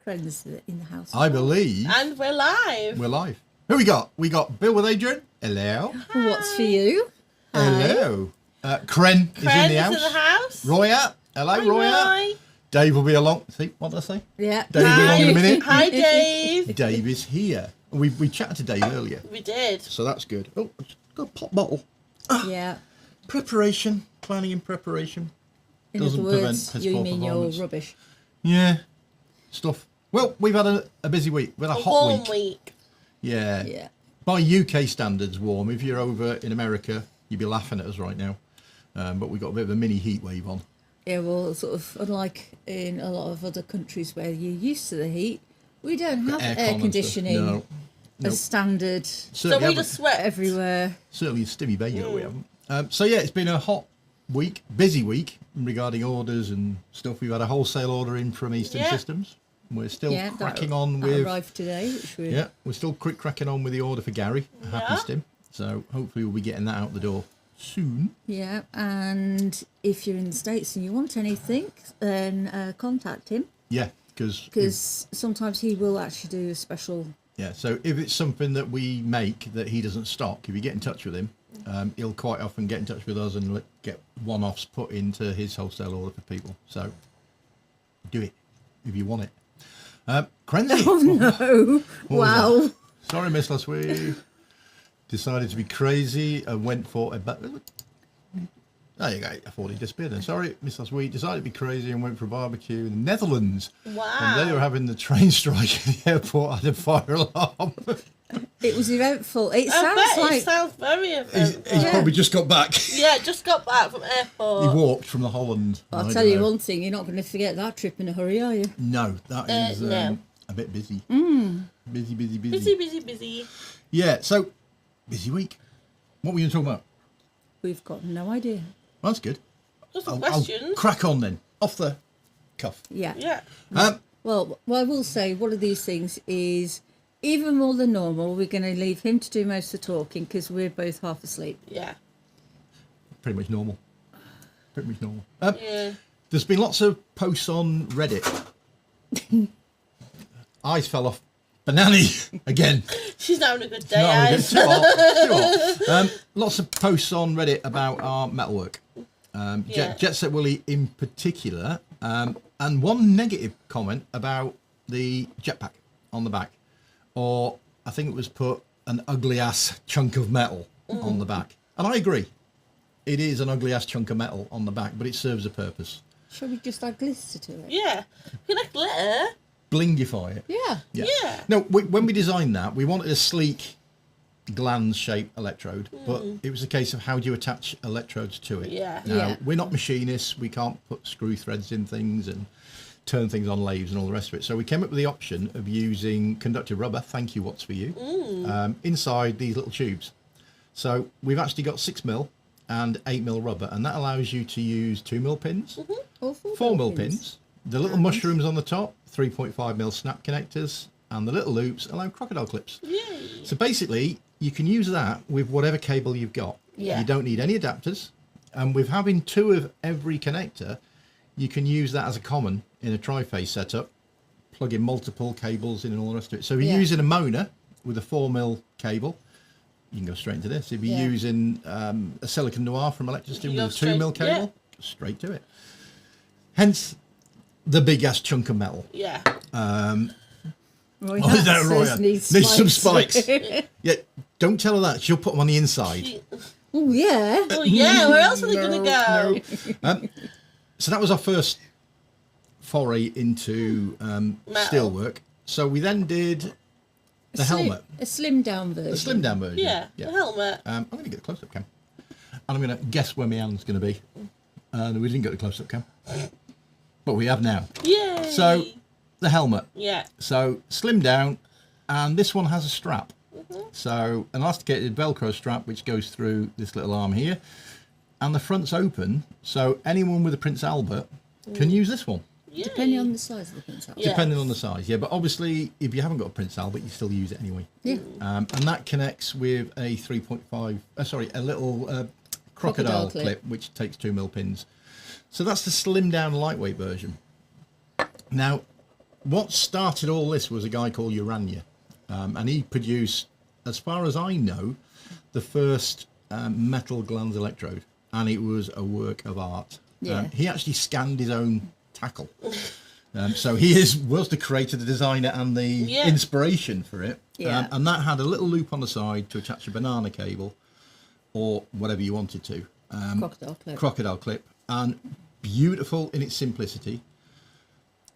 Friends in the house. I believe. And we're live. We're live. Who we got? We got Bill with Adrian. Hello. Hi. What's for you? Hello. Kren is in the house. Roya. Hello, Hi, Roya. Roy. Dave will be along. See, what did I say? Yeah. Dave will be along in a minute. Hi, Dave. Dave is here. We chatted to Dave earlier. We did. So that's good. Oh, I've just got a pop bottle. Yeah. Preparation. Planning and preparation. In Doesn't other prevent words, piss you poor mean your performance. rubbish. Yeah. Stuff. Well, we've had a busy week. We've had a hot warm week. Yeah. Yeah. By UK standards, warm. If you're over in America, you'd be laughing at us right now. But we've got a bit of a mini heat wave on. Yeah, well, sort of unlike in a lot of other countries where you're used to the heat, we don't have air conditioning as standard So we just sweat everywhere. Certainly in Stimmy Bay, we haven't. So yeah, it's been a hot week, busy week regarding orders and stuff. We've had a wholesale order in from E-stim Systems. We're still cracking on with. Arrived today, which we're still cracking on with the order for Gary, Happy Stim. So hopefully we'll be getting that out the door soon. Yeah, and if you're in the States and you want anything, then contact him. Yeah, because sometimes he will actually do a special. Yeah, so if it's something that we make that he doesn't stock, if you get in touch with him, he'll quite often get in touch with us and get one-offs put into his wholesale order for people. So do it if you want it. Crenzy. Oh no! Wow. Sorry, Miss last week. Decided to be crazy and went for a. There you go. I thought he disappeared then. Sorry, Miss last week. Decided to be crazy and went for a barbecue in the Netherlands. Wow. And they were having the train strike at the airport. Had a fire alarm. It was eventful. It sounds very eventful. He's probably just got back. Yeah, just got back from airport. He walked from the Holland. I'll tell you one thing, you're not going to forget that trip in a hurry, are you? No, that is no. a bit busy. Busy. Yeah, so, busy week. What were you going to talk about? We've got no idea. Well, that's good. Just some questions. I'll crack on then, off the cuff. Yeah. Well, I will say one of these things is, even more than normal, we're going to leave him to do most of the talking because we're both half asleep. Yeah. Pretty much normal. There's been lots of posts on Reddit. Eyes fell off. Banani again. She's having a good day, Eyes. Too hot. Lots of posts on Reddit about our metalwork. Jet Set Willie in particular. And one negative comment about the jetpack on the back. Or I think it was put an ugly ass chunk of metal on the back. And I agree. It is an ugly ass chunk of metal on the back, but it serves a purpose. Shall we just add glitter to it? Yeah. You can add glitter. Blingify it. Yeah. No, when we designed that, we wanted a sleek gland-shaped electrode, but it was a case of how do you attach electrodes to it. Now, we're not machinists. We can't put screw threads in things and turn things on lathes and all the rest of it. So we came up with the option of using conductive rubber, thank you Watts for you, inside these little tubes. So we've actually got 6mm and 8mm rubber, and that allows you to use 2mm pins, Or 4mm pins, the little mushrooms on the top, 3.5mm snap connectors, and the little loops allow crocodile clips. Yay. So basically, you can use that with whatever cable you've got. Yeah. You don't need any adapters. And with having 2 of every connector, you can use that as a common in a tri-phase setup, plug in multiple cables in and all the rest of it. So if you're using a Mona with a 4mm cable, you can go straight into this. If you're using a Silicon Noir from Electrostim with a 2mm cable, go straight to it. Hence, the big ass chunk of metal. Yeah. Roy needs some spikes. Yeah, don't tell her that. She'll put them on the inside. Oh yeah. Oh yeah. Where else are they going to go? So that was our first foray into steelwork. So we then did the helmet. A slimmed down version. A slimmed down version. Yeah, the helmet. I'm going to get a close-up cam. And I'm going to guess where my hand's going to be. And we didn't get the close-up cam. But we have now. Yay. So the helmet. Yeah. So slimmed down, and this one has a strap. So an elasticated Velcro strap which goes through this little arm here, and the front's open, so anyone with a Prince Albert can use this one. Yay. Depending on the size of the Prince Albert. Depending on the size, but obviously if you haven't got a Prince Albert, you still use it anyway. Yeah. And that connects with a 3.5, a little crocodile clip which takes 2mm pins. So that's the slimmed down lightweight version. Now, what started all this was a guy called Joanne, and he produced, as far as I know, the first metal glands electrode, and it was a work of art. Yeah. He actually scanned his own tackle. So he was the creator, the designer, and the inspiration for it. Yeah. And that had a little loop on the side to attach a banana cable or whatever you wanted to. Crocodile clip. And beautiful in its simplicity.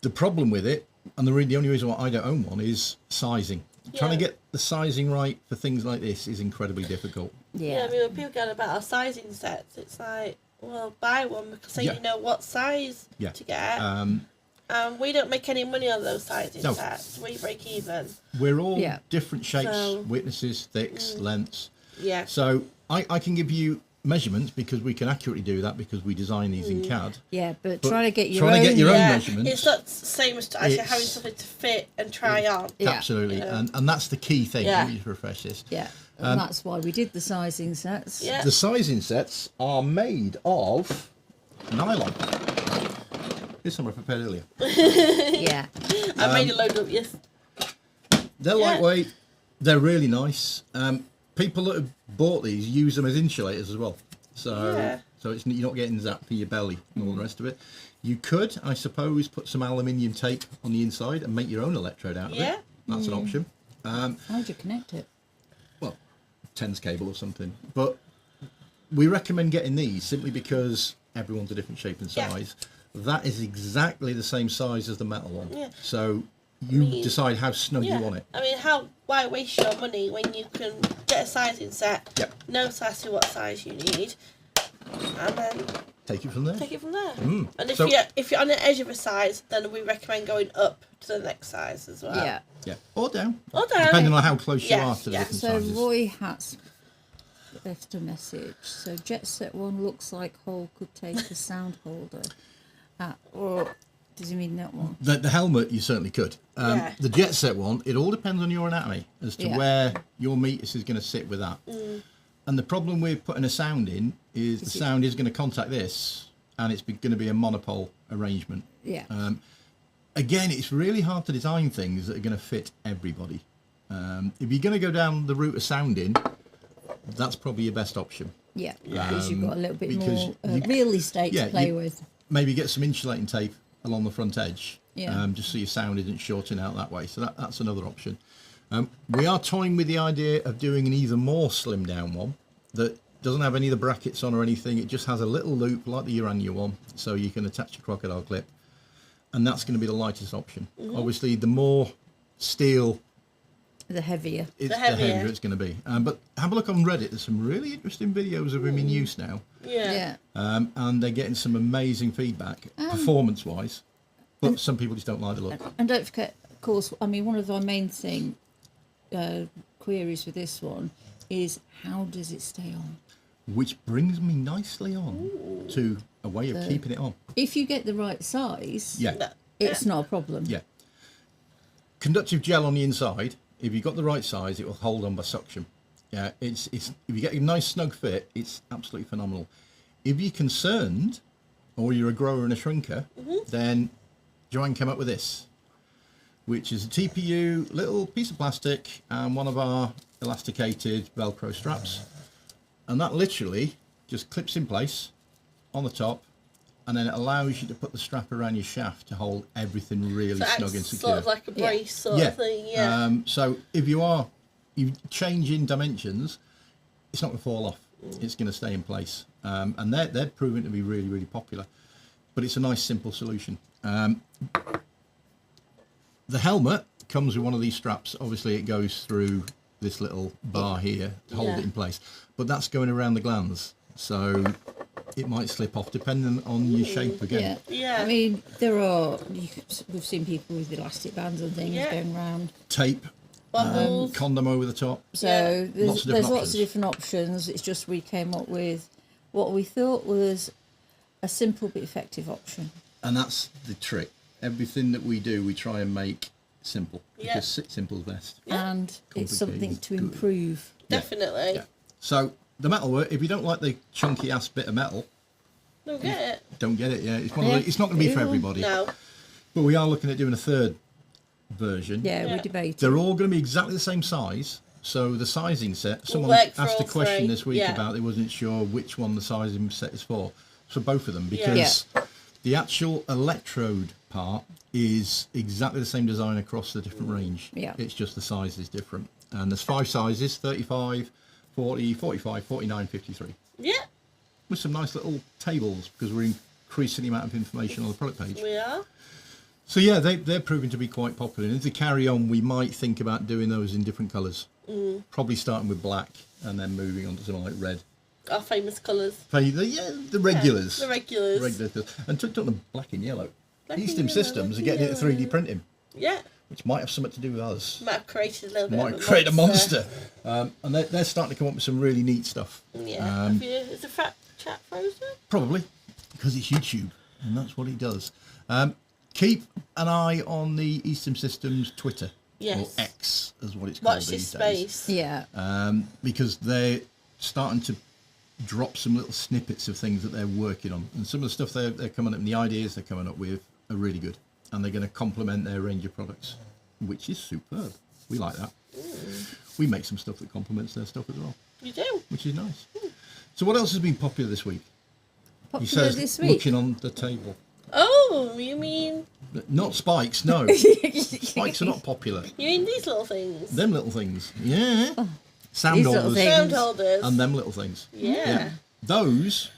The problem with it, and the only reason why I don't own one, is sizing. Trying to get the sizing right for things like this is incredibly difficult. Yeah, I mean, when people get about our sizing sets, it's like, well, buy one because then you know what size to get. We don't make any money on those sizing sets. We break even. We're all different shapes, widths, thicks, lengths. Yeah. So I can give you measurements because we can accurately do that because we design these in CAD. Yeah, but trying to get your own measurements. It's not the same as actually having something to fit and try on. Absolutely, and that's the key thing. Let me just refresh this. Yeah, and that's why we did the sizing sets. Yeah. The sizing sets are made of nylon. Here's some I prepared earlier. Yeah. I made a load of yes. They're lightweight. They're really nice. People that have bought these use them as insulators as well. So it's, you're not getting zapped for your belly and all the rest of it. You could, I suppose, put some aluminium tape on the inside and make your own electrode out of it. That's an option. How would you connect it? Well, TENS cable or something. But we recommend getting these simply because everyone's a different shape and size. That is exactly the same size as the metal one. Yeah. So you decide how snug you want it. I mean, why waste your money when you can get a sizing set, know precisely what size you need, and then take it from there. And if you're on the edge of a size, then we recommend going up to the next size as well. Yeah. Yeah. Or down. Depending on how close you are to the different sizes. So Roy has left a message. So Jet Set 1 looks like hole could take a sound holder. Or does he mean that one? The helmet, you certainly could. The Jet Set one, it all depends on your anatomy as to where your meatus is going to sit with that. And the problem with putting a sound in is the sound is going to contact this, and it's going to be a monopole arrangement. Yeah. Again, it's really hard to design things that are going to fit everybody. If you're going to go down the route of sounding, that's probably your best option. Yeah, because you've got a little bit more real estate to play with. Maybe get some insulating tape along the front edge, just so your sound isn't shorting out that way. So that's another option. We are toying with the idea of doing an even more slimmed down one that doesn't have any of the brackets on or anything. It just has a little loop like the Urania one, so you can attach a crocodile clip, and that's going to be the lightest option. Obviously, the more steel, the heavier the heavier it's going to be. But have a look on Reddit. There's some really interesting videos of him in use now. And they're getting some amazing feedback, performance-wise. But some people just don't like the look. And don't forget, of course, I mean, one of our main queries with this one is how does it stay on? Which brings me nicely on to a way of keeping it on. If you get the right size, it's not a problem. Yeah. Conductive gel on the inside. If you've got the right size, it will hold on by suction. Yeah, it's if you get a nice snug fit, it's absolutely phenomenal. If you're concerned, or you're a grower and a shrinker, then Joanne came up with this, which is a TPU little piece of plastic and one of our elasticated Velcro straps, and that literally just clips in place on the top, and then it allows you to put the strap around your shaft to hold everything really snug and secure. Sort of like a brace sort of thing, so if you change in dimensions, it's not going to fall off. It's going to stay in place. And they're proving to be really, really popular. But it's a nice, simple solution. The helmet comes with one of these straps. Obviously, it goes through this little bar here to hold it in place. But that's going around the glands. So it might slip off depending on your shape again. I mean, we've seen people with elastic bands and things going around. Tape, condom over the top. So there's lots of different options. It's just we came up with what we thought was a simple but effective option. And that's the trick. Everything that we do, we try and make simple because simple is best. And it's something to improve. Definitely. Yeah. So the metal work, if you don't like the chunky ass bit of metal, don't get it. Don't get it. Yeah, it's not going to be for everybody. No. But we are looking at doing a third version. Yeah, we debated. They're all going to be exactly the same size. So the sizing set, someone asked a question this week about they wasn't sure which one the sizing set is for both of them, because the actual electrode part is exactly the same design across the different range. It's just the size is different. And there's 5 sizes, 35, 40, 45, 49, 53. With some nice little tables, because we're increasing the amount of information on the product page. We are. So yeah, they're proving to be quite popular. And as they carry on, we might think about doing those in different colours. Probably starting with black and then moving on to something like red. Our famous colours. The regulars. The regulars. And took on the black and yellow. E-stim Systems are getting into 3D printing. Which might have something to do with us. Might have created a little bit Might create a monster. And they're starting to come up with some really neat stuff. Is the chat frozen? Probably, because it's YouTube, and that's what it does. Keep an eye on the E-stim Systems Twitter. Or X, as what it's called these days. Because they're starting to drop some little snippets of things that they're working on. And some of the stuff they're coming up, and the ideas they're coming up with are really good. And they're going to complement their range of products, which is superb. We like that. We make some stuff that complements their stuff as well. You do? Which is nice. So what else has been popular this week? Popular this week? Looking on the table. Oh, you mean... Not spikes, no. Spikes are not popular. You mean these little things? Them little things, yeah. Sound holders. Sound holders. And them little things. Yeah. Those,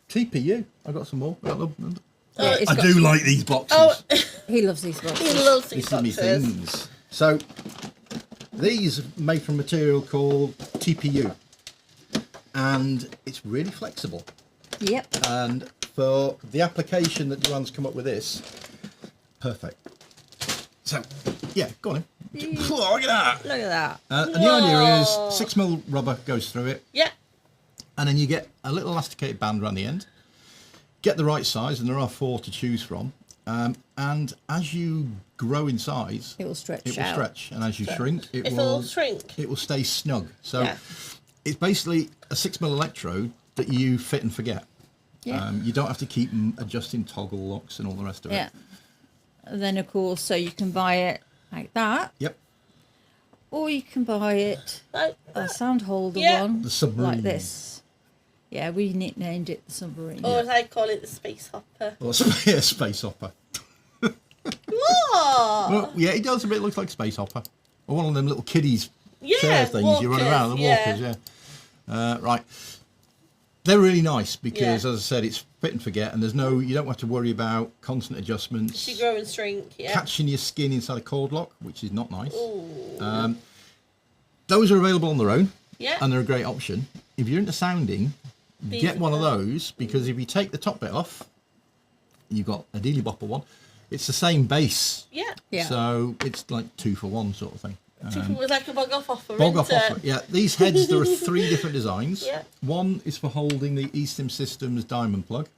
TPU. I got some more. I do like these boxes. Oh, he loves these boxes. He loves these boxes. Things. So, these are made from material called TPU. And it's really flexible. Yep. And for the application that Joanne's come up with this, perfect. So, yeah, go on in. Oh, look at that. Look at that. And the idea is 6mm rubber goes through it. Yeah. And then you get a little elasticated band around the end. Get the right size, and there are 4 to choose from. And as you grow in size, it will stretch. And as you shrink, it will shrink. It will stay snug. So it's basically a 6mm electrode that you fit and forget. You don't have to keep adjusting toggle locks and all the rest of it. And then, of course, so you can buy it like that. Yep. Or you can buy it a sound holder one. The submarine. Like this. Yeah, we nicknamed it the submarine. Or as I call it, the space hopper. Or space hopper. What? Well, yeah, it does a bit. Looks like space hopper. Or one of them little kiddies chair things you run around, the walkers, right. They're really nice because, as I said, it's fit and forget, and you don't have to worry about constant adjustments. You grow and shrink, catching your skin inside a cord lock, which is not nice. Those are available on their own, and they're a great option. If you're into sounding, get one of those, because if you take the top bit off, you've got a dealy bopper one. It's the same base. So it's like 2 for 1 sort of thing. It was like a bog off offer. Yeah. These heads, there are 3 different designs. One is for holding the E-stim Systems diamond plug.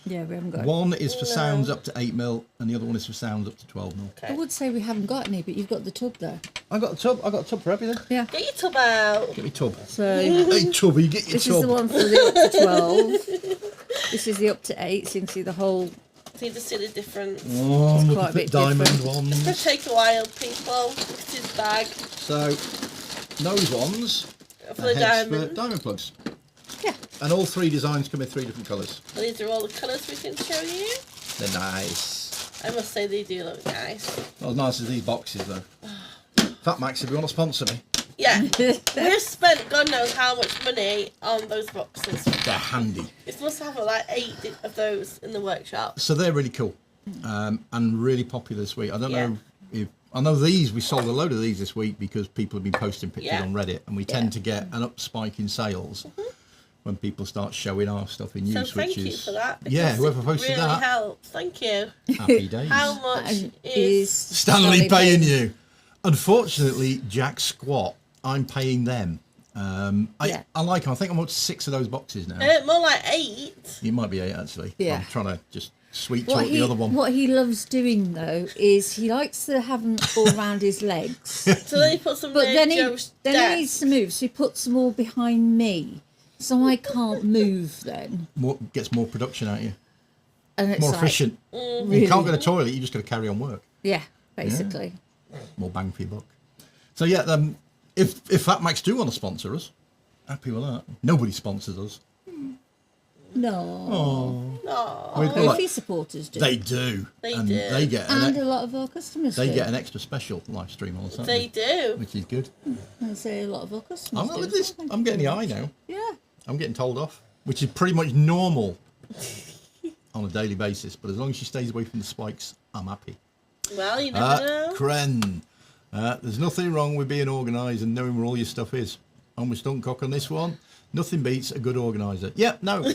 Yeah, we haven't got. One is for sounds up to 8mm, and the other one is for sounds up to 12mm. I would say we haven't got any, but you've got the tub there. I got a tub. I got a tub for everything. Yeah. Get your tub out. Get me tub. So hey, Tubby, get your this tub. is the one for the up to 12. This is the up to 8, so you can see the whole. So you just see the difference. Oh, it's quite a bit diamond different. ones. It's going to take a while, people. Look at his bag. So those ones for the diamond. For diamond plugs. Yeah. And all 3 designs come in 3 different colours. And these are all the colours we can show you. They're nice. I must say they do look nice. Not as nice as these boxes though. Fat Max, if you want to sponsor me. Yeah. We've spent God knows how much money on those boxes. They're handy. It must have like 8 of those in the workshop. So they're really cool. And really popular this week. I don't know if I know these, we sold a load of these this week because people have been posting pictures on Reddit, and we tend to get an up spike in sales when people start showing our stuff in use. So thank you for that. Whoever posted really that. Helps. Thank you. Happy days. How much is Stanley paying you? Unfortunately, Jack Squat, I'm paying them. I like them. I think I'm up to 6 of those boxes now. More like 8. It might be 8 actually. Yeah. I'm trying to just sweet talk the other one. What he loves doing though is he likes to have them all around his legs. So then he puts them. But then he needs to move, so he puts them all behind me, so I can't move. Then gets more production out of you. And it's more efficient. Really? You can't go to the toilet. You just got to carry on work. Yeah, basically. more bang for your buck. So yeah, if Fat Max do want to sponsor us, happy with that. Nobody sponsors us. No. Kofi supporters do. They do. They and do. They get and a lot of our customers They do. get an extra special live stream on They Saturday. do. Which is good. I say a lot of our customers I'm not with this. I'm getting the eye now. Yeah. I'm getting told off, which is pretty much normal on a daily basis. But as long as she stays away from the spikes, I'm happy. Well, you never know. Kren. There's nothing wrong with being organised and knowing where all your stuff is. I'm with Stunt Cock on this one. Nothing beats a good organiser. Yeah, no.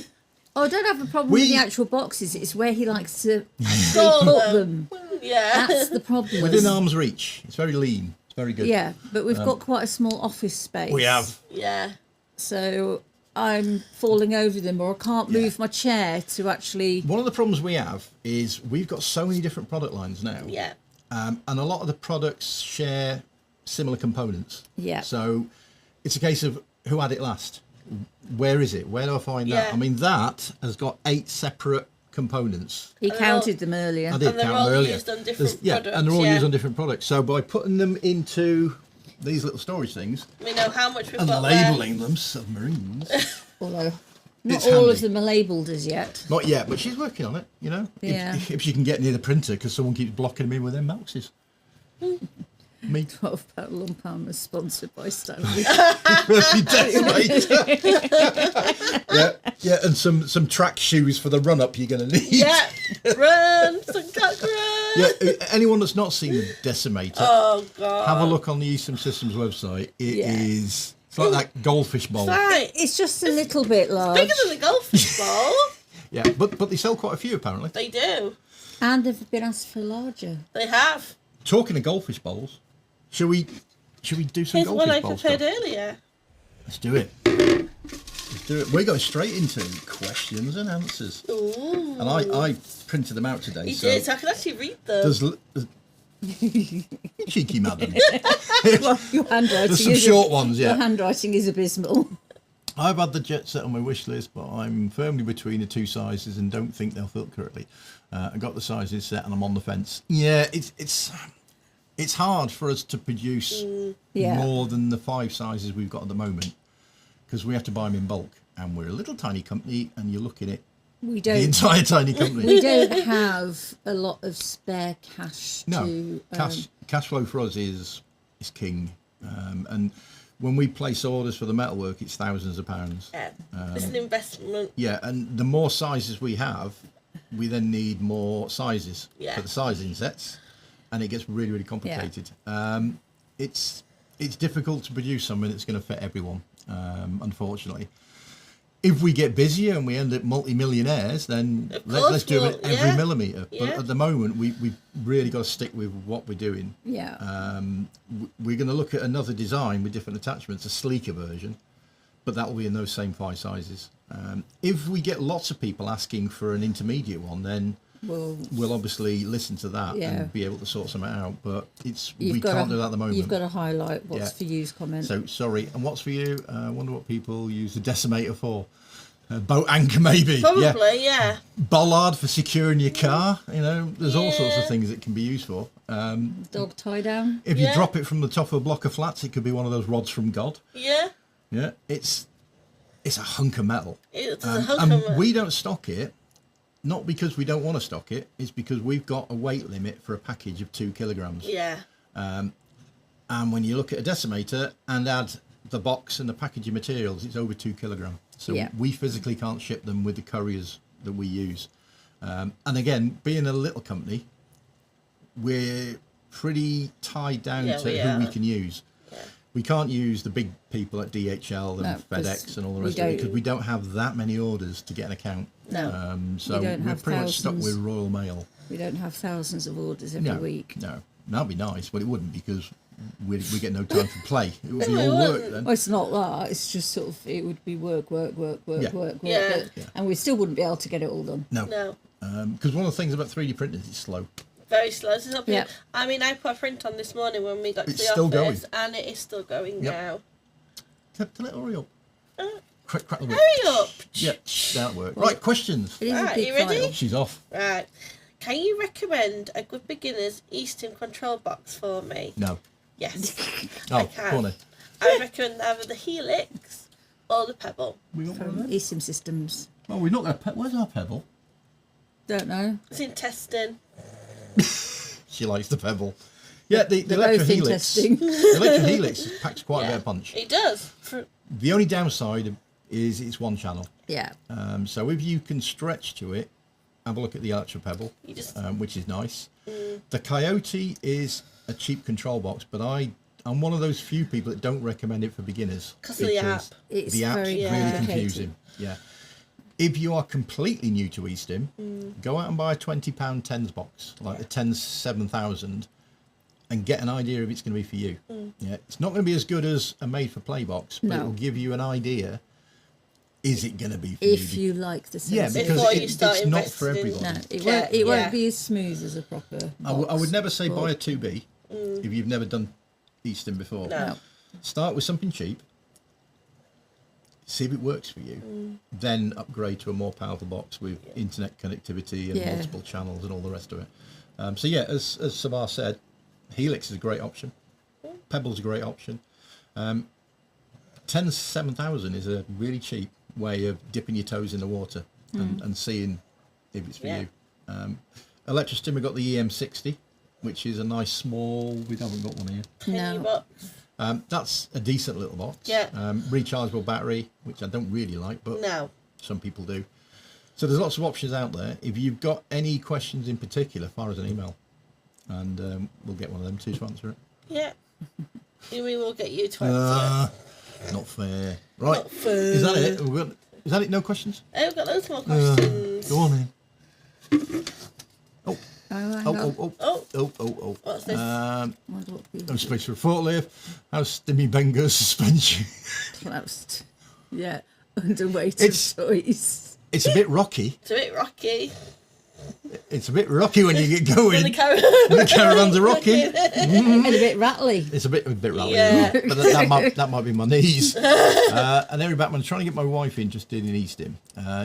Oh, I don't have a problem with the actual boxes. It's where he likes to Store put them. Yeah. That's the problem. Within arm's reach. It's very lean. It's very good. Yeah, but we've got quite a small office space. We have. Yeah. So I'm falling over them, or I can't move my chair to actually... One of the problems we have is we've got so many different product lines now. Yeah. And a lot of the products share similar components. Yeah. So it's a case of who had it last? Where is it? Where do I find that? I mean, that has got 8 separate components. He counted them earlier. I did and they're count all them earlier. used on different products. And they're all used on different products. So by putting them into these little storage things, we know how much we've and got labelling them submarines. Although not It's all handy. of them are labelled as yet. Not yet, but she's working on it, you know. Yeah. If she can get near the printer, because someone keeps blocking them in with their mouses. Me. 12 pound lump arm is sponsored by Stanley. yeah, and some track shoes for the run up you're going to need. Yeah, run, Stunt Cock, run. Yeah, anyone that's not seen the Decimator, Oh god, have a look on the E-stim Systems website. It is. It's like that goldfish bowl. Right. It's just a little bit large. Bigger than a goldfish bowl. Yeah, but they sell quite a few apparently. They do. And they've been asked for larger. They have. Talking of goldfish bowls, should we do some Here's one goldfish I bowl prepared stuff? earlier. Let's do it. Let's do it. We're going straight into questions and answers. Ooh. And I printed them out today. You did, so I can actually read them. There's cheeky madam. Well, your handwriting There's some is short ones, yeah. Your handwriting is abysmal. I've had the Jet Set on my wish list, but I'm firmly between the two sizes and don't think they'll fit correctly. I got the sizes set and I'm on the fence. Yeah, it's hard for us to produce more than the 5 sizes we've got at the moment because we have to buy them in bulk, and we're a little tiny company, and you're looking at the entire tiny company. We don't have a lot of spare cash. No, cash flow for us is king, and when we place orders for the metalwork, it's thousands of pounds. Yeah, it's an investment. Yeah, and the more sizes we have, we then need more sizes for the sizing sets, and it gets really, really complicated. Yeah. It's difficult to produce something that's going to fit everyone, unfortunately. If we get busier and we end up multi-millionaires, then let's do it every millimetre. Yeah. But at the moment, we've really got to stick with what we're doing. Yeah. We're going to look at another design with different attachments, a sleeker version, but that will be in those same 5 sizes. If we get lots of people asking for an intermediate one, then we'll obviously listen to that and be able to sort something out. But we can't do that at the moment. You've got to highlight what's for you's comment. So sorry, and what's for you? I wonder what people use the Decimator for. Boat anchor, maybe. Probably, yeah. Bollard for securing your car. You know, there's all sorts of things it can be used for. Dog tie down. If you drop it from the top of a block of flats, it could be one of those rods from God. Yeah. Yeah, it's a hunk of metal. It's a hunk of metal. We don't stock it, not because we don't want to stock it. It's because we've got a weight limit for a package of 2 kilograms. Yeah. And when you look at a Decimator and add the box and the packaging materials, it's over 2 kilograms. So we physically can't ship them with the couriers that we use. And again, being a little company, we're pretty tied down to who we can use. Yeah. We can't use the big people at DHL and FedEx and all the rest of it because we don't have that many orders to get an account. No. So we're pretty much stuck with Royal Mail. We don't have thousands of orders every week. No, that'd be nice, but it wouldn't because we get no time to play. It would be all work then. Well, it's not that. It's just sort of, it would be work. And we still wouldn't be able to get it all done. No. Because one of the things about 3D printing is it's slow. Very slow. I mean, I put a print on this morning when we got to the office, and it is still going now. Tell it, hurry up. Crack the whip. Hurry up. Yeah, that'll work. Right, questions. Right, you ready? She's off. Right. Can you recommend a good beginner's E-stim control box for me? No. Yes. Oh, I can. go on then. I recommend either the Helix or the Pebble. We got one From of them? E-stim Systems. Oh, we're not going to... Where's our Pebble? Don't know. It's in testing. She likes the Pebble. Yeah, the They're Electro both in Helix. testing. The Electro Helix packs quite a bit of punch. It does. The only downside is it's one channel. Yeah. So if you can stretch to it, have a look at the Electro Pebble, which is nice. The Coyote is a cheap control box, but I'm one of those few people that don't recommend it for beginners. Because of the app. It's the app's very really complicated. confusing. Yeah. If you are completely new to E-stim, go out and buy a £20 TENS box, like the TENS 7000, and get an idea if it's going to be for you. Yeah, it's not going to be as good as a made-for-play box, but it will give you an idea. Is it going to be for you? If you like the Yeah, sensor. because Before you start it's not for investing in- everybody. No, it won't be as smooth as a proper box. I would never say but- buy a 2B if you've never done E-stim before. No. Start with something cheap. See if it works for you. Then upgrade to a more powerful box with internet connectivity and multiple channels and all the rest of it. So yeah, as Savar said, Helix is a great option. Pebble's a great option. TENS 7000 is a really cheap way of dipping your toes in the water and seeing if it's for you. Electrostim, we've got the EM60, which is a nice small, we haven't got one here. Tiny box. That's a decent little box. Yeah. Rechargeable battery, which I don't really like, but some people do. So there's lots of options out there. If you've got any questions in particular, fire us an email, and we'll get one of them too to answer it. Yeah. We will get you to answer it. Not fair. Right. Not fair. Is that it? Is that it? No questions? Oh, we've got loads more questions. Go on then. Oh. Oh. What's this? No space for a forklift. How's Stimmy Benger's suspension? Closed. Yeah. Underweight of choice. It's a bit rocky. It's a bit rocky. It's a bit rocky when you get going. The caravans are rocky. And a bit rattly. It's a bit rattly. Yeah. But that might be my knees. And every Batman, trying to get my wife interested in E-stim.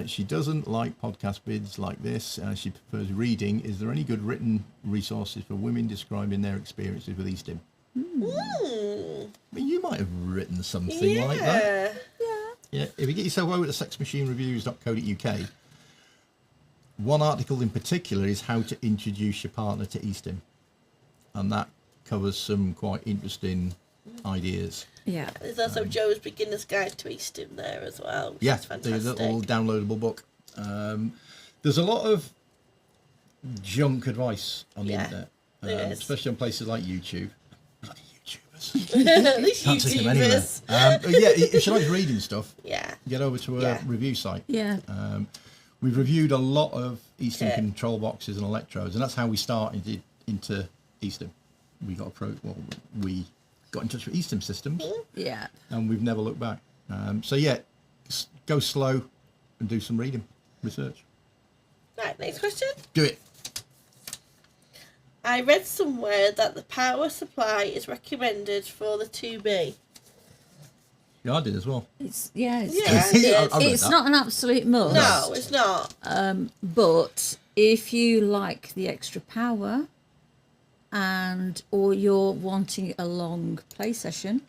She doesn't like podcast bids like this. She prefers reading. Is there any good written resources for women describing their experiences with E-stim? I mean, you might have written something like that. Yeah. If you get yourself over to sexmachinereviews.co.uk, one article in particular is how to introduce your partner to E-stim, and that covers some quite interesting ideas. Yeah. There's also Joe's Beginner's Guide to E-stim there as well. Which is fantastic. There's a little downloadable book. There's a lot of junk advice on the internet, especially on places like YouTube. Bloody YouTubers. These Can't take them anywhere. If you like reading stuff, get over to a review site. Yeah. We've reviewed a lot of E-stim control boxes and electrodes, and that's how we started into E-stim. We got we got in touch with E-stim Systems, and we've never looked back. So yeah, go slow and do some research. Right, next question. Do it. I read somewhere that the power supply is recommended for the 2B. Yeah, I did as well. It's not an absolute must. No, it's not. But if you like the extra power, or you're wanting a long play session,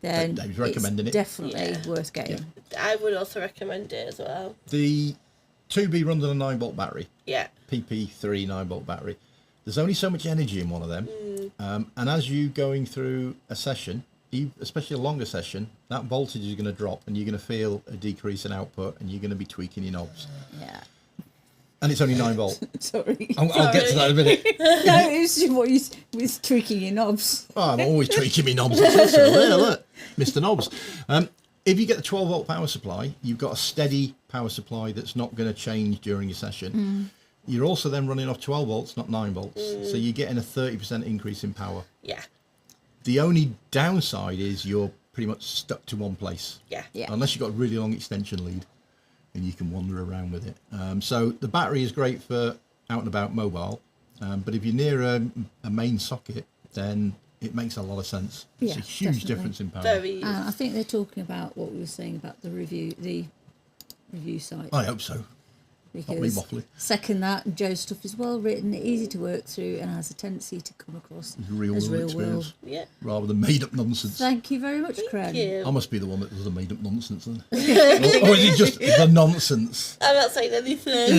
then Dave's recommending it's definitely worth getting. I would also recommend it as well. The 2B runs on a 9-volt battery. Yeah. PP3 9-volt battery. There's only so much energy in one of them, and as you going through a session, especially a longer session, that voltage is going to drop, and you're going to feel a decrease in output, and you're going to be tweaking your knobs. Yeah. And it's only 9-volt. Sorry. I'll get to that in a minute. No, it's what you was tweaking your knobs. Oh, I'm always tweaking my knobs. There, look, Mr. Knobs. If you get the 12-volt power supply, you've got a steady power supply that's not going to change during your session. You're also then running off 12 volts, not 9 volts. So you're getting a 30% increase in power. Yeah. The only downside is you're pretty much stuck to one place. Yeah. Unless you've got a really long extension lead and you can wander around with it. So the battery is great for out and about mobile. But if you're near a main socket, then it makes a lot of sense. It's a huge difference in power. Very. I think they're talking about what we were saying about the review site. I hope so. Because second that, Joe's stuff is well written, easy to work through, and has a tendency to come across as real world. Yeah. Rather than made up nonsense. Thank you very much, Craig. You. I must be the one that does the made up nonsense then. Or is it just the nonsense? I'm not saying anything.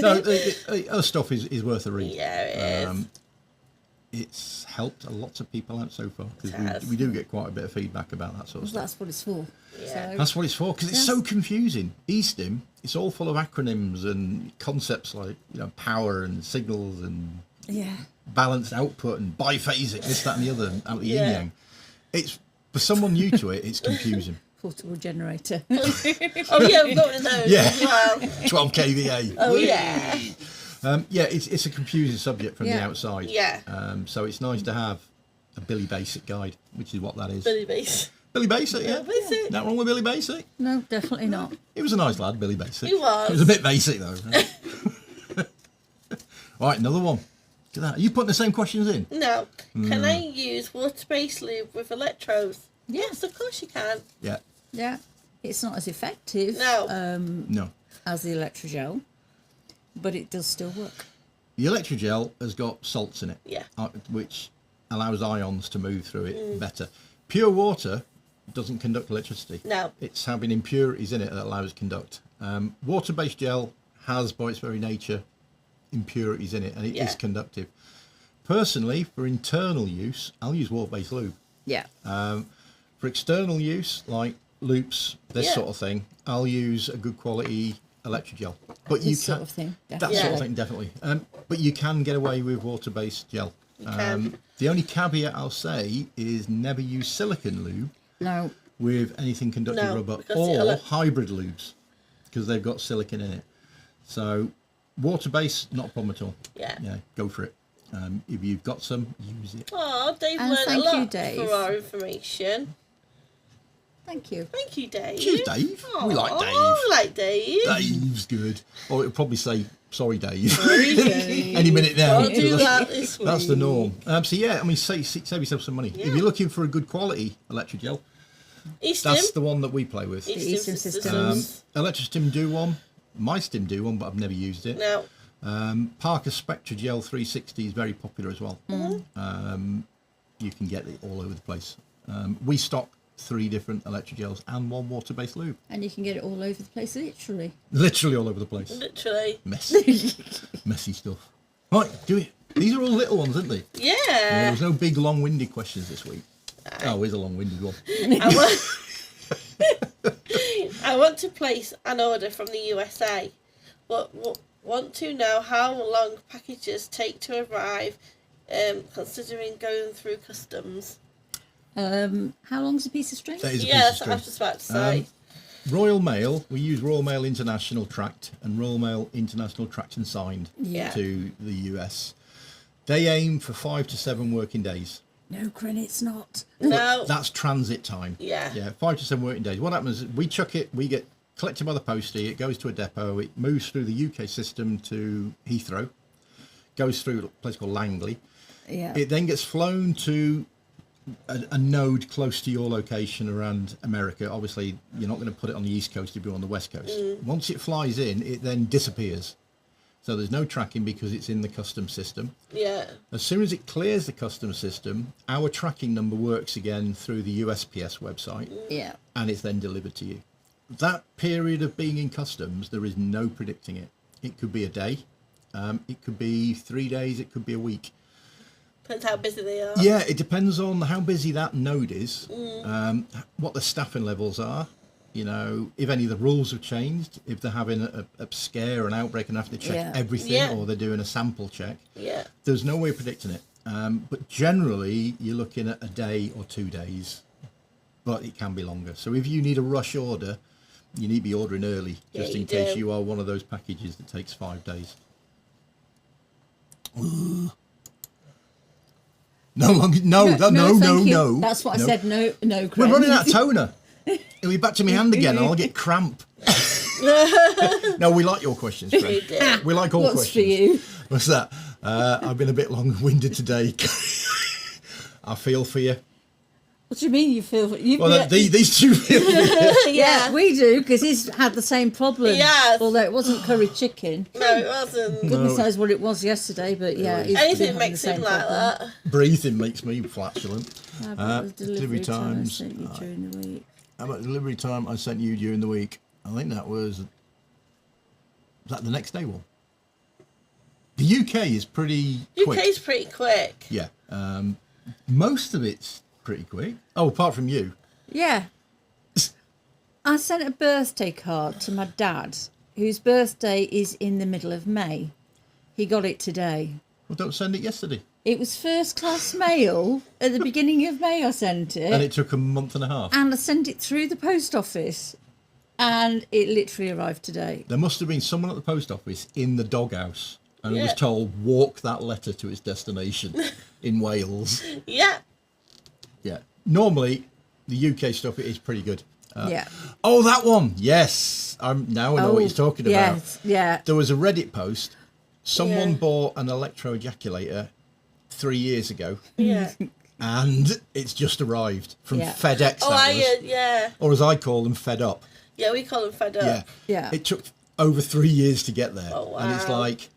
No, her stuff is worth a read. Yeah, it is. It's helped lots of people out so far, because we do get quite a bit of feedback about that sort of stuff. That's what it's for. Yeah. So, that's what it's for, because it's so confusing. E-stim, it's all full of acronyms and concepts like power and signals and balanced output and biphasic, this, that, and the other, out the yin yang. It's for someone new to it, it's confusing. Portable generator. Oh yeah, we've got one of those as well. 12 kVA. Oh yeah. It's a confusing subject from the outside. Yeah. So it's nice to have a Billy Basic guide, which is what that is. Billy Basic. Billy Basic, yeah. Basic. Not wrong with Billy Basic. No, definitely not. He was a nice lad, Billy Basic. He was. He was a bit basic though. All right, another one. Look at that. Are you putting the same questions in? No. Can I use water-based lube with electrodes? Yes, of course you can. Yeah. Yeah. It's not as effective No. as the electrogel, but it does still work. The electrogel has got salts in it, which allows ions to move through it better. Pure water doesn't conduct electricity. No. It's having impurities in it that allows it to conduct. Water-based gel has, by its very nature, impurities in it, and it is conductive. Personally, for internal use, I'll use water-based lube. Yeah. For external use, like loops, this sort of thing, I'll use a good quality electrogel. But That sort of thing, definitely. But you can get away with water-based gel. The only caveat I'll say is never use silicone lube with anything conductive rubber or hybrid lubes, because they've got silicone in it. So water-based, not a problem at all. Yeah, go for it. If you've got some, use it. Oh, Dave learned a lot for our information. Thank you. Thank you, Dave. Cheers, Dave. Aww, we like Dave. We like Dave. Dave's good. Or it'll probably say, sorry, Dave. Sorry, Dave. Any minute now. Don't do that this week. That's the norm. So yeah, I mean, save yourself some money. If you're looking for a good quality electrogel, E-stim. that's the one that we play with. E-stim systems. Electrostim do one. My Stim do one, but I've never used it. No. Parker Spectragel 360 is very popular as well. You can get it all over the place. We stock 3 different electrogels and 1 water-based lube. And you can get it all over the place, literally. Literally all over the place. Literally. Messy stuff. Right, do it. These are all little ones, aren't they? Yeah. There was no big long-winded questions this week. Oh, here's a long-winded one. I want to place an order from the USA, but want to know how long packages take to arrive, considering going through customs. How long's a piece of string? Yes, I was just about to say. Royal Mail, we use Royal Mail International Tracked and Royal Mail International Tracked and Signed to the US. They aim for 5 to 7 working days. No, Cren, it's not. No. That's transit time. Yeah. 5 to 7 working days. What happens is we chuck it, we get collected by the postie, it goes to a depot, it moves through the UK system to Heathrow, goes through a place called Langley. Yeah. It then gets flown to a node close to your location around America. Obviously, you're not going to put it on the East Coast if you're on the West Coast. Once it flies in, it then disappears. So there's no tracking because it's in the customs system. Yeah. As soon as it clears the customs system, our tracking number works again through the USPS website. Yeah. And it's then delivered to you. That period of being in customs, there is no predicting it. It could be a day. It could be 3 days. It could be a week. Depends how busy they are. Yeah, it depends on how busy that node is, what the staffing levels are, if any of the rules have changed, if they're having a scare, an outbreak and have to check everything, or they're doing a sample check. Yeah. There's no way of predicting it. But generally, you're looking at a day or 2 days, but it can be longer. So if you need a rush order, you need to be ordering early, just in case you are one of those packages that takes 5 days. No. That's what I said. No. We're running out of toner. It'll be back to my hand again and I'll get cramp. No, we like your questions, Fred. We like all questions. For you? What's that? I've been a bit long-winded today. I feel for you. What do you mean you feel? Well, these two feel weird. Yeah, we do, because he's had the same problem. Yes. Although it wasn't curry chicken. No, it wasn't. Goodness knows what it was yesterday, but yeah. he's Anything having makes the same him like problem. that. Breathing makes me flatulent. How about the delivery time I times. sent you during the week? How about the delivery time I sent you during the week? I think that was that the next day one. The UK is pretty quick. UK's pretty quick. Yeah. Most of it's pretty quick. Oh, apart from you. Yeah. I sent a birthday card to my dad, whose birthday is in the middle of May. He got it today. Well, don't send it yesterday. It was first class mail. At the beginning of May I sent it. And it took a month and a half. And I sent it through the post office. And it literally arrived today. There must have been someone at the post office in the doghouse and was told, walk that letter to its destination in Wales. Yeah. Yeah. Normally, the UK stuff is pretty good. Yeah. Oh, that one. Yes. Now I know what you're talking about. Yes, yeah. There was a Reddit post. Someone bought an electro-ejaculator 3 years ago. Yeah. And it's just arrived from FedEx. Or as I call them, Fed Up. Yeah, we call them Fed Up. Yeah. Yeah. It took over 3 years to get there. Oh, wow. And it's like...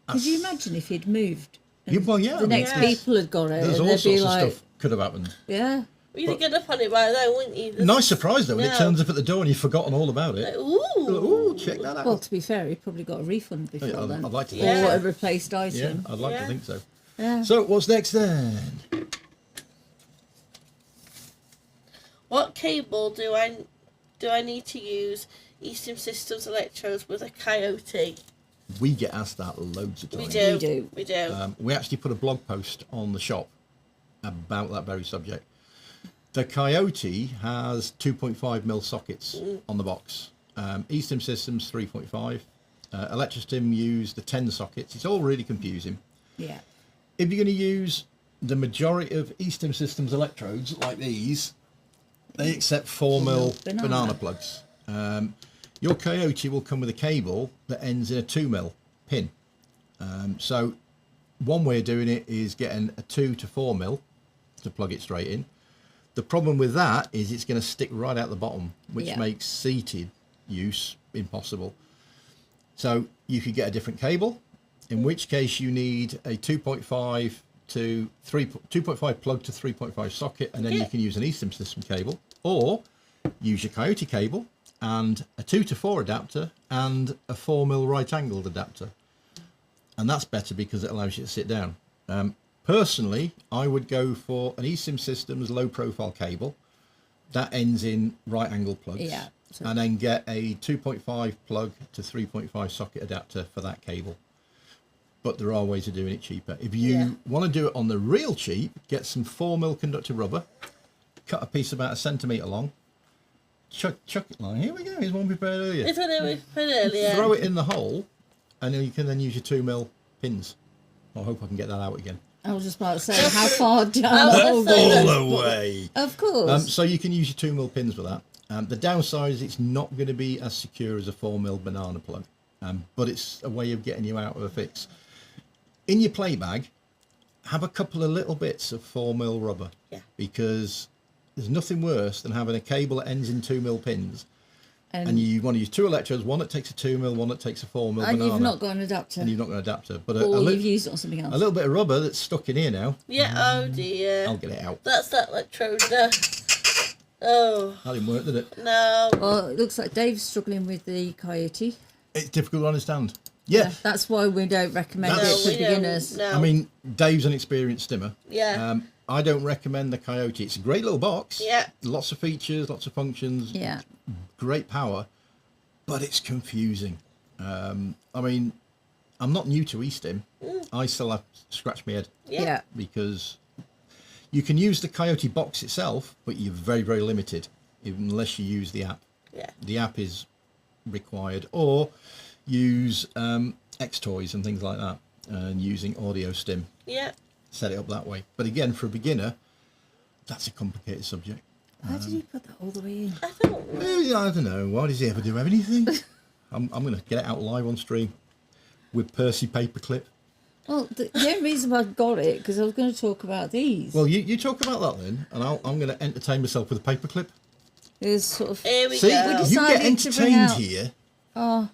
Could you imagine if he'd moved? Well, yeah. The next people had got it. There's and all they'd sorts be of like, stuff could have happened. Yeah. Well, you'd get up on it by then, wouldn't you? Nice surprise, though, when it turns up at the door and you've forgotten all about it. Like, ooh. Check that out. Well, to be fair, he probably got a refund before I'd then. like to think Yeah. Or so. a replaced item. Yeah, I'd like to think so. Yeah. So, what's next then? What cable do I need to use E-stim systems electrodes with a Coyote? We get asked that loads of We times. do. We do. We actually put a blog post on the shop about that very subject. The Coyote has 2.5mm sockets on the box. E-stim systems 3.5. Electrostim use the 10 sockets. It's all really confusing. Yeah. If you're going to use the majority of E-stim systems electrodes like these, they accept 4mm banana plugs. Your Coyote will come with a cable that ends in a 2mm pin. So one way of doing it is getting a 2 to 4mm to plug it straight in. The problem with that is it's going to stick right out the bottom, which makes seated use impossible. So you could get a different cable, in which case you need a 2.5 to 2.5 plug to 3.5 socket, and then you can use an E-stim system cable, or use your Coyote cable and a 2 to 4 adapter and a 4mm right angled adapter. And that's better because it allows you to sit down. Personally, I would go for an E-stim systems low profile cable that ends in right angle plugs. Yeah. And then get a 2.5 plug to 3.5 socket adapter for that cable. But there are ways of doing it cheaper. If you want to do it on the real cheap, get some 4mm conductor rubber, cut a piece about 1 centimetre long, chuck it long. Here we go, here's one we prepared earlier. It's what we put earlier. Throw it in the hole, and then you can then use your 2mm pins. I hope I can get that out again. I was just about to say, how far down All the way. Of course. So you can use your 2mm pins with that. The downside is it's not going to be as secure as a 4mm banana plug, but it's a way of getting you out of a fix. In your play bag, have a couple of little bits of 4mm rubber, because there's nothing worse than having a cable that ends in 2mm pins, and you want to use 2 electrodes, one that takes a 2mm, one that takes a 4mm banana. And you've not got an adapter. And you've not got an adapter. But or you've used it on something else. A little bit of rubber that's stuck in here now. Yeah, oh dear. I'll get it out. That's that electrode there. Oh. That didn't work, did it? No. Well, it looks like Dave's struggling with the Coyote. It's difficult to understand. Yeah. That's why we don't recommend it for beginners. No. I mean, Dave's an experienced stimmer. Yeah. I don't recommend the Coyote. It's a great little box. Yeah. Lots of features, lots of functions. Yeah. Great power, but it's confusing. I mean, I'm not new to E-stim. I still have to scratch my head. Yeah. Because you can use the Coyote box itself, but you're very, very limited unless you use the app. Yeah. The app is required, or use X-Toys and things like that, and using Audio Stim. Yeah. Set it up that way. But again, for a beginner, that's a complicated subject. Why did he put that all the way in? I don't know. I don't know. Why does he ever do anything? I'm going to get it out live on stream with Percy paperclip. Well, the only reason I got it, because I was going to talk about these. Well, you talk about that then, and I'm going to entertain myself with a paperclip. Is sort of... Here we See, go. you get decided to bring entertained out- here.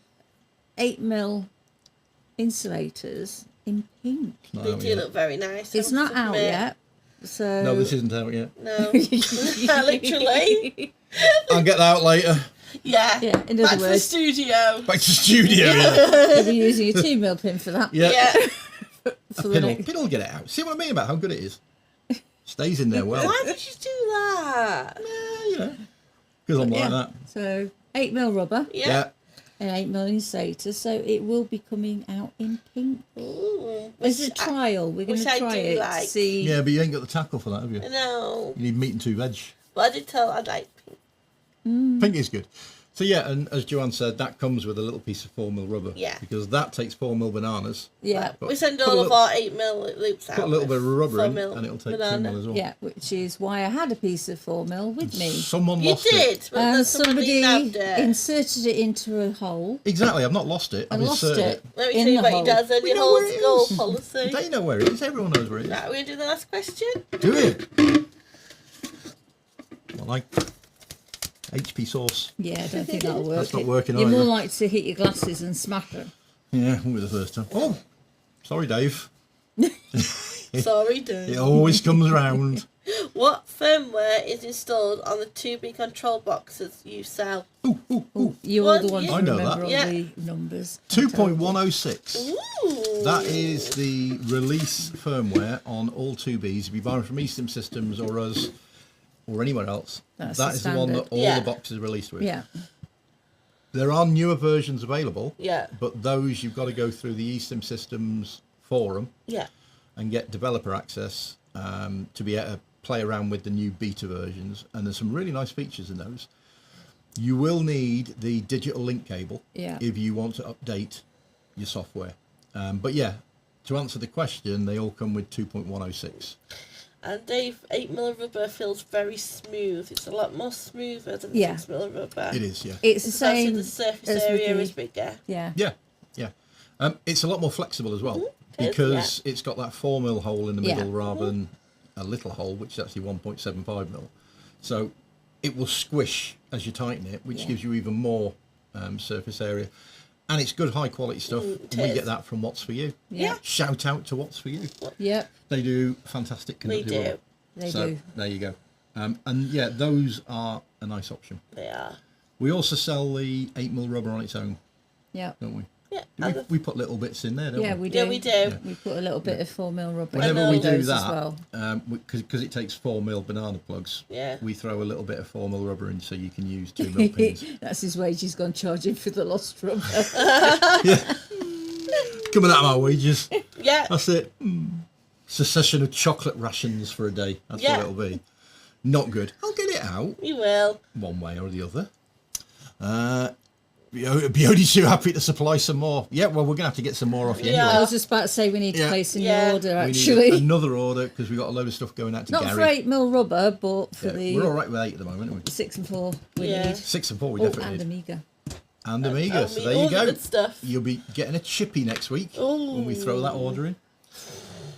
8mm insulators in pink. Not They out do yet. look very nice. It's I not must out admit. yet, so... No, this isn't out yet. No. Literally. I'll get that out later. Yeah. Yeah, in Back other to the words, studio. Back to the studio. Yeah. you'll be using a 2mm pin for that. Yeah. Yeah. For the Pin next... will get it out. See what I mean about how good it is? Stays in there well. Why would you do that? Yeah, you know. Because I'm like that. So 8mm rubber Yeah. and 8mm insulator, so it will be coming out in pink. Ooh. It's a trial. We're going which to I try do it. like. See. Yeah, but you ain't got the tackle for that, have you? No. You need meat and 2 veg. But I did tell I'd like pink. Pink is good. So yeah, and as Joanne said, that comes with a little piece of 4mm rubber. Yeah. Because that takes 4mm bananas. Yeah. But We send put a all of little- our 8mm loops out. Put a little bit of rubber in, 4mm and it'll take banana. 2mm as well. Yeah, which is why I had a piece of 4mm with me. Someone You lost did, it. but And then somebody nabbed it. inserted it into a hole. Exactly, I've not lost it. I've I lost inserted it. Let me in tell you the what hole. he does and We your know whole where it goal is. policy. They know where it is. Everyone knows where it is. Right, we're going to do the last question. Do it. I like HP sauce. Yeah, I don't think that'll work. That's not working You're either. more likely to hit your glasses and smack them. Yeah, won't be the first time. Oh, sorry, Dave. Sorry, dude. It always comes round. What firmware is installed on the 2B control boxes you sell? You're What? the one Yeah. who I know remember that. all Yeah. the numbers. 2.106. Ooh. That is the release firmware on all 2Bs. If you buy them from E-stim Systems or us or anywhere else, That's that the is the one that standard. all Yeah. the boxes are released with. Yeah. There are newer versions available, Yeah. but those you've got to go through the E-stim Systems forum Yeah. and get developer access to be able to play around with the new beta versions. And there's some really nice features in those. You will need the digital link cable Yeah. if you want to update your software. But yeah, to answer the question, they all come with 2.106. And Dave, 8mm rubber feels very smooth. It's a lot more smoother than Yeah. 6mm rubber. It is, yeah. It's the Because obviously same the surface as with area the- is bigger. Yeah. Yeah, yeah. It's a lot more flexible as well it is, because it's got that 4mm hole in the Yeah. middle rather than a little hole, which is actually 1.75mm. So it will squish as you tighten it, which Yeah. gives you even more surface area. And it's good high quality stuff. it We is. get that from What's For You. Yeah. Shout out to What's For You. Yep. They do fantastic They conductive do. rubber. They So do. there you go. And yeah, those are a nice option. They are. We also sell the 8mm rubber on its own, Yep. don't we? Yeah. We put little bits in there, don't Yeah, we? we do. Yeah, we do. We put a little bit of 4mm rubber Whenever in we those do as that, well. because it takes 4mm banana plugs, Yeah. we throw a little bit of 4mm rubber in so you can use 2mm pins. That's his wages gone charging for the lost rubber. Coming out of my wages. Yeah. That's it. It's a session of chocolate rations for a day. That's Yeah. what it'll be. Not good. I'll get it out You will. one way or the other. Be only too happy to supply some more. Yeah, well, we're going to have to get some more off you Yeah. I anyway. was just about to say we need to Yeah. place a new Yeah. order, We actually. need another order because we've got a load of stuff going out to Not Gary. for 8mm rubber, but for Yeah, we're all the right with 8 at the moment, aren't we? 6 and 4 we Yeah. need. 6 and 4 we Oh, definitely and need. Amiga. And Amiga. So there all you the go. good stuff. You'll be getting a chippy next week Ooh. when we throw that order in.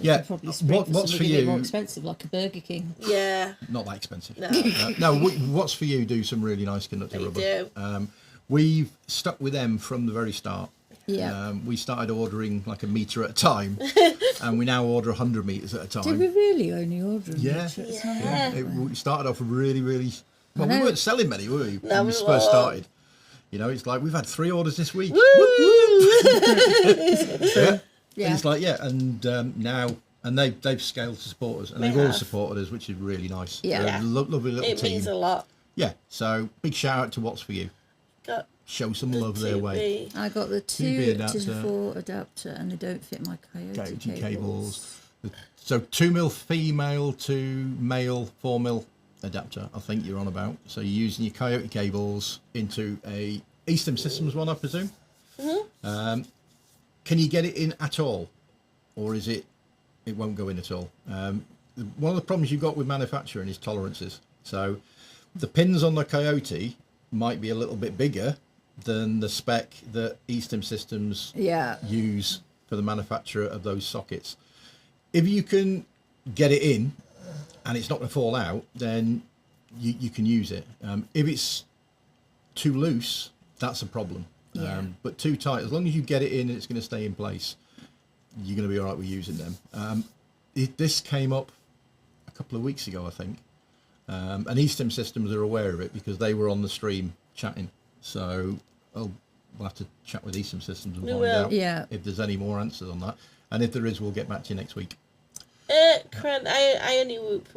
Yeah. Probably spring for What's for something a bit more you? expensive, like a Burger King. Yeah. Not that expensive. No. No, what's for you? Do some really nice conductive They rubber. do. We've stuck with them from the very start. Yeah. We started ordering like a metre at a time, and we now order 100 metres at a time. Did we really only order a Yeah. metre at a time? Yeah, we started off really, really. Well, we know. weren't selling many, were we? No, when we we first weren't. started. You know, it's like we've had 3 orders this week. Woo! Yeah. Yeah. And it's like, yeah, and now, and they've scaled to support us, and They they've all have. supported us, which is really nice. Yeah. They're a lovely little It team. means a lot. Yeah. So big shout out to What's For You. Got Show some the love their way. 2B. I got the 2B 2 adapter. to 4 adapter, and they don't fit my Coyote Coyote cables. So 2mm female to male 4mm adapter, I think you're on about. So you're using your Coyote cables into a E-stim Systems one, I presume. Can you get it in at all, or is it won't go in at all? One of the problems you've got with manufacturing is tolerances. So the pins on the Coyote might be a little bit bigger than the spec that E-stim Systems Yeah. use for the manufacturer of those sockets. If you can get it in and it's not going to fall out, then you can use it. If it's too loose, that's a problem. But too tight, as long as you get it in and it's going to stay in place, you're going to be all right with using them. This came up a couple of weeks ago, I think. And E-stim Systems are aware of it because they were on the stream chatting. So we'll have to chat with E-stim Systems and find out if there's any more answers on that. And if there is, we'll get back to you next week. Cran, I only whoop.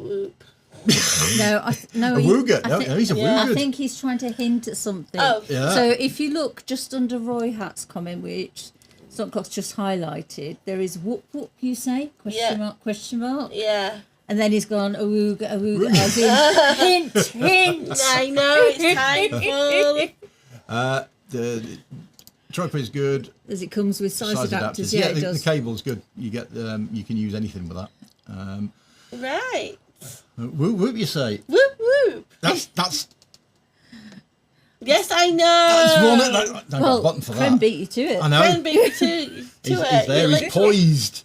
No, a wooga. No, he's a wooga. I think he's trying to hint at something. Oh. Yeah. So if you look just under Roy Hat's comment, which Stunt Cock's just highlighted, there is whoop whoop, you say? Question mark? Yeah. And then he's gone, awooga, as in, hint. I know, it's time for... The tripod is good. As it comes with size adapters. Yeah, it the does. cable's good. You get you can use anything with that. Right. Whoop whoop, you say? Whoop whoop. That's Yes, I know. that's one. I've got a button for Cren that. beat you to it. I know. Cran beat me to He's it. there. You're He's poised.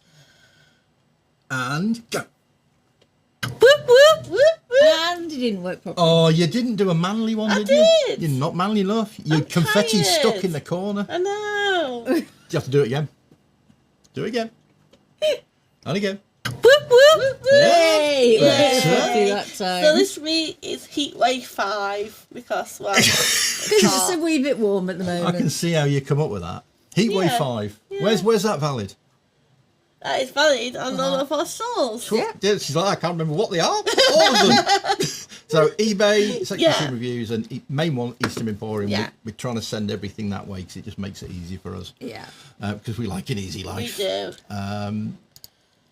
And go. Whoop whoop whoop whoop. And it didn't work properly. Oh, you didn't do a manly one, I did you? did. You're not manly enough. Your confetti tired. stuck in the corner. I know. You have to do it again. Do it again. And again. Whoop whoop. Hey, That's properly it. that time. So this week is Heatwave 5 because, well, Because it's a wee bit warm at the I moment. can see how you come up with that. Heatwave 5. Where's that valid? that is valid on all of our stalls. Yeah. She's like, I can't remember what they are. All of them. So eBay, second reviews, and main one, E-stim Emporium. Yeah. We're trying to send everything that way because it just makes it easier for us. Yeah. Because we like an easy We life. do. And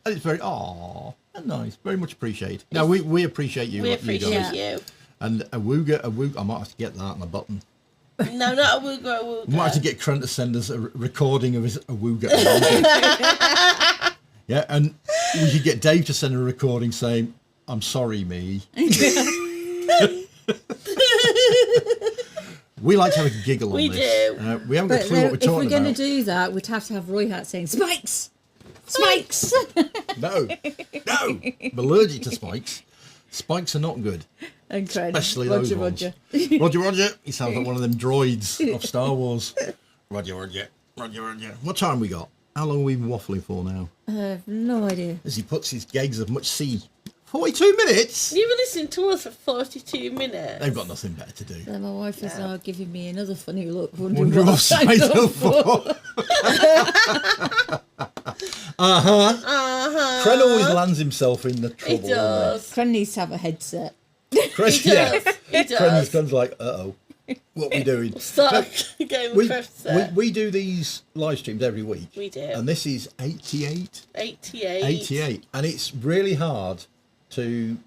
it's very, nice. Very much appreciated. No, we appreciate you. We you guys. appreciate you. And a wooga, I might have to get that on a button. No, not a wooga, a wooga. We might have to get Crent to send us a recording of his a wooga. Yeah, and we could get Dave to send a recording saying, I'm sorry, me. We like to have a giggle on We this. do. We haven't got a But clue what we're if we're talking going to about. do that, we'd have to have Roy Hat saying, Spikes! Spikes! No. I'm allergic to spikes. Spikes are not good. And Cren, Especially those Roger. ones. Roger. He sounds like one of them droids of Star Wars. Roger. What time we got? How long have we been waffling for now? I have no idea. As he puts his gags of much sea. 42 minutes? You've been listening to us for 42 minutes. They've got nothing better to do. Then my wife is now giving me another funny look. Wonder what size up for. Cren always lands himself in the trouble. He does. Cren needs to have a headset. Cren, Yeah. He does. Cren's like, uh-oh. What are we doing? Start getting We, pressed. we do these live streams every week. We do. And this is 88. 88. And it's really hard to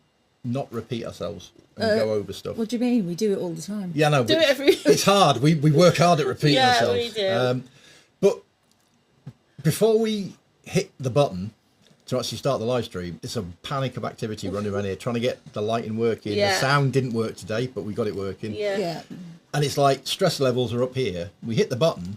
not repeat ourselves and go over stuff. What do you mean? We do it all the time. Yeah, no, Do but it every it's hard. We work hard at repeating Yeah, ourselves. we do. But before we hit the button to actually start the live stream, it's a panic of activity running around here, trying to get the lighting working. Yeah. The sound didn't work today, but we got it working. Yeah. And it's like stress levels are up here. We hit the button,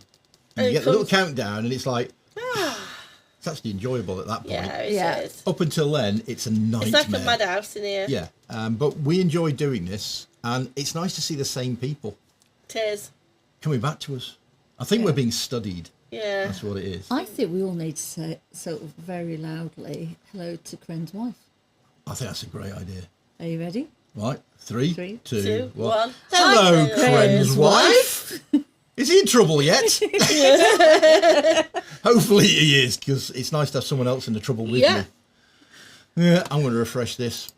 and you it get the little comes- countdown, and it's like, it's actually enjoyable at that point. Yeah, it Yeah. is. Up until then, it's a nightmare. It's like a madhouse in here. Yeah, but we enjoy doing this, and it's nice to see the same people It is. coming back to us. I think we're being studied. Yeah. That's what it is. I think we all need to say sort of very loudly hello to Cren's wife. I think that's a great idea. Are you ready? Right, three, Three, two, Two, one. one. Hello, Hi, Cren's wife. Is he in trouble yet? Hopefully he is, because it's nice to have someone else in the trouble with Yeah. me. Yeah, I'm going to refresh this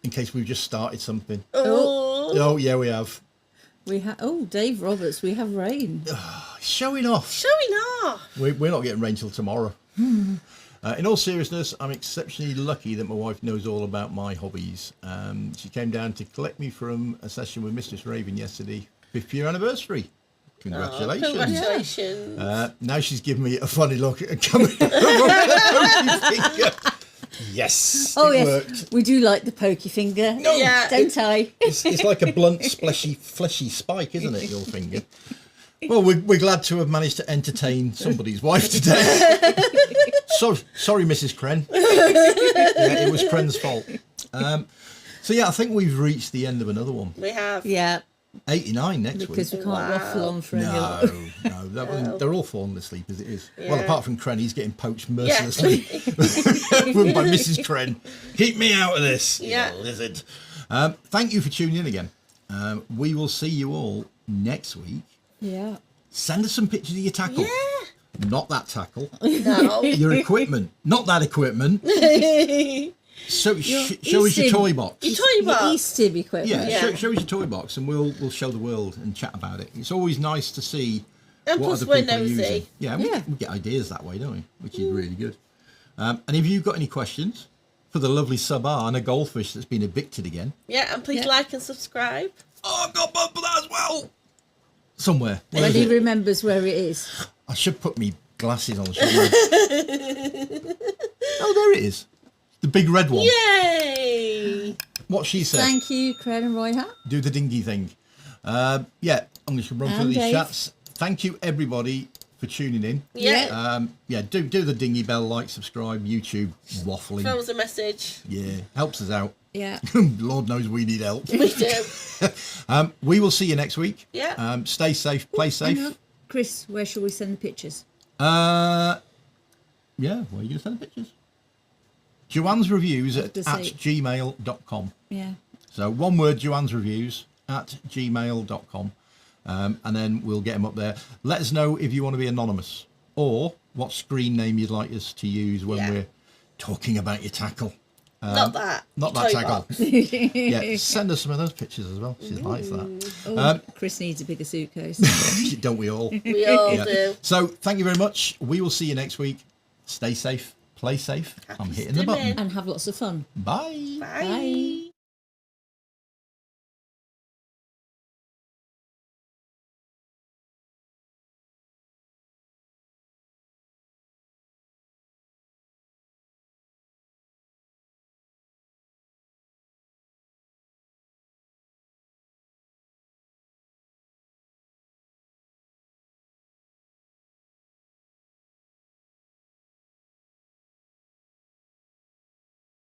in case we've just started something. Oh. Oh, yeah, we have. We have Dave Roberts. We have rain. Showing off. Showing off. We're not getting rain till tomorrow. In all seriousness, I'm exceptionally lucky that my wife knows all about my hobbies. She came down to collect me from a session with Mistress Raven yesterday, 5th year anniversary. Congratulations. Congratulations. Now she's giving me a funny look and coming Yes, Oh it yes, worked. we do like the pokey finger. No. Yeah. Don't I? It's like a blunt, fleshy spike, isn't it, your finger? Well, we're glad to have managed to entertain somebody's wife today. Sorry, Mrs. Kren. Yeah, it was Kren's fault. So yeah, I think we've reached the end of another one. We have. Yeah. 89 next Because week. we can't waffle on for any No, they're all falling asleep as it is. Yeah. Well, apart from Kren, he's getting poached mercilessly by Mrs. Kren. Keep me out of this, you lizard. Thank you for tuning in again. We will see you all next week. Yeah. Send us some pictures of your tackle. Yeah. Not that tackle. No. Your equipment. Not that equipment. So show us your toy box. Your toy box. Your E-stim equipment. Yeah, show us your toy box and we'll show the world and chat about it. It's always nice to see And what plus other we're people are nosy. using. Yeah, we get ideas that way, don't we? Which is really good. And if you've got any questions for the lovely Sub-R and a goldfish that's been evicted again. Yeah, and please like and subscribe. Oh, I've got one for that as well. Somewhere. Where When is he it? remembers where it is. I should put me glasses on. Shouldn't I? Oh, there it is. The big red one. Yay! What she said. Thank you, Craig and Roy Hat. Do the dingy thing. Yeah, I'm just going to run through these Dave. chats. Thank you, everybody, for tuning in. Yeah. Do the dingy bell, like, subscribe, YouTube, waffling. Throw us a message. Yeah, helps us out. Yeah. Lord knows we need help. We do. We will see you next week. Yeah. Stay safe, play Hang on. safe. Chris, where shall we send the pictures? Yeah, where are you going to send the pictures? Joanne's Reviews at to say- gmail.com. Yeah. So one word, Joanne's Reviews at gmail.com. And then we'll get them up there. Let us know if you want to be anonymous or what screen name you'd like us to use when we're talking about your tackle. Not that. Not Toy that tackle. box. Yeah, send us some of those pictures as well. She likes that. Oh, Chris needs a bigger suitcase. Don't we all? We all do. So thank you very much. We will see you next week. Stay safe. Play safe. I'm hitting the button. And have lots of fun. Bye. Bye. Bye.